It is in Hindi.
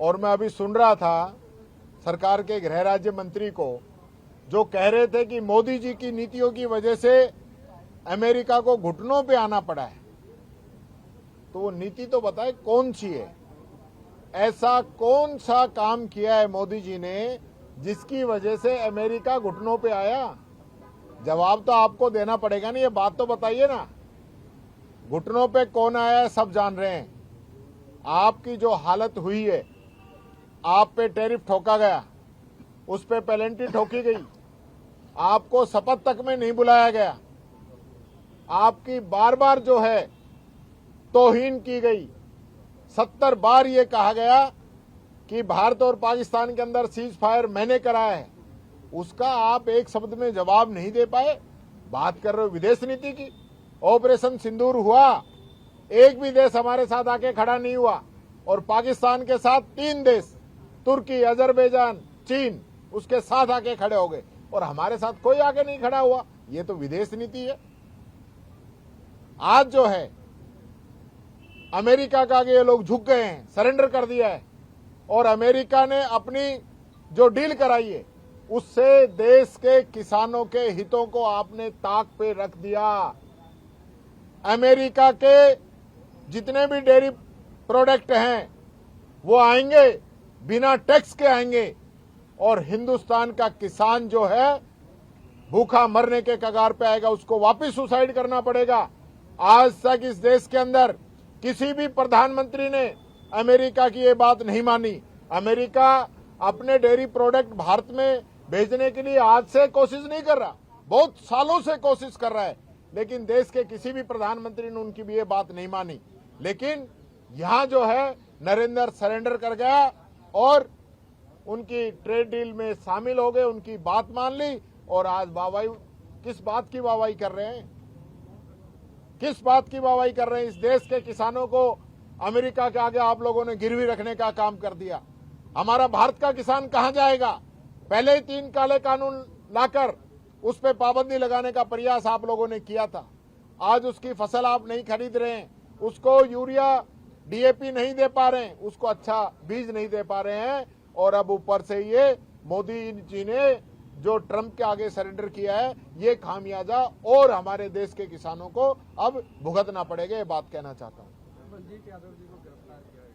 और मैं अभी सुन रहा था सरकार के गृह राज्य मंत्री को, जो कह रहे थे कि मोदी जी की नीतियों की वजह से अमेरिका को घुटनों पे आना पड़ा है। तो वो नीति तो बताए कौन सी है? ऐसा कौन सा काम किया है मोदी जी ने जिसकी वजह से अमेरिका घुटनों पे आया? जवाब तो आपको देना पड़ेगा ना, ये बात तो बताइए ना। घुटनों पे कौन आया है सब जान रहे हैं। आपकी जो हालत हुई है, आप पे टैरिफ ठोका गया, उस पे पेनल्टी ठोकी गई, आपको शपथ तक में नहीं बुलाया गया, आपकी बार बार जो है तौहीन की गई। 70 बार ये कहा गया कि भारत और पाकिस्तान के अंदर सीज फायर मैंने कराया है, उसका आप एक शब्द में जवाब नहीं दे पाए। बात कर रहे हो विदेश नीति की। ऑपरेशन सिंदूर हुआ, एक भी देश हमारे साथ आके खड़ा नहीं हुआ, और पाकिस्तान के साथ 3 देश तुर्की, अजरबैजान, चीन उसके साथ आके खड़े हो गए, और हमारे साथ कोई आके नहीं खड़ा हुआ। ये तो विदेश नीति है। आज जो है अमेरिका का आगे ये लोग झुक गए हैं, सरेंडर कर दिया है, और अमेरिका ने अपनी जो डील कराई है उससे देश के किसानों के हितों को आपने ताक पे रख दिया। अमेरिका के जितने भी डेयरी प्रोडक्ट हैं वो आएंगे, बिना टैक्स के आएंगे, और हिंदुस्तान का किसान जो है भूखा मरने के कगार पे आएगा, उसको वापस सुसाइड करना पड़ेगा। आज तक इस देश के अंदर किसी भी प्रधानमंत्री ने अमेरिका की ये बात नहीं मानी। अमेरिका अपने डेयरी प्रोडक्ट भारत में भेजने के लिए आज से कोशिश नहीं कर रहा, बहुत सालों से कोशिश कर रहा है, लेकिन देश के किसी भी प्रधानमंत्री ने उनकी भी ये बात नहीं मानी। लेकिन यहां जो है नरेंद्र सरेंडर कर गया और उनकी ट्रेड डील में शामिल हो गए, उनकी बात मान ली, और आज वाहवाही, किस बात की वाहवाही कर रहे हैं? किस बात की वाहवाही कर रहे हैं? इस देश के किसानों को अमेरिका के आगे आप लोगों ने गिरवी रखने का काम कर दिया। हमारा भारत का किसान कहां जाएगा? पहले ही 3 काले कानून लाकर उस पर पाबंदी लगाने का प्रयास आप लोगों ने किया था। आज उसकी फसल आप नहीं खरीद रहे हैं, उसको यूरिया, डीएपी नहीं दे पा रहे हैं, उसको अच्छा बीज नहीं दे पा रहे हैं, और अब ऊपर से ये मोदी जी ने जो ट्रंप के आगे सरेंडर किया है, ये खामियाजा और हमारे देश के किसानों को अब भुगतना पड़ेगा। ये बात कहना चाहता हूं। मनजीत यादव जी को गिरफ्तार किया है।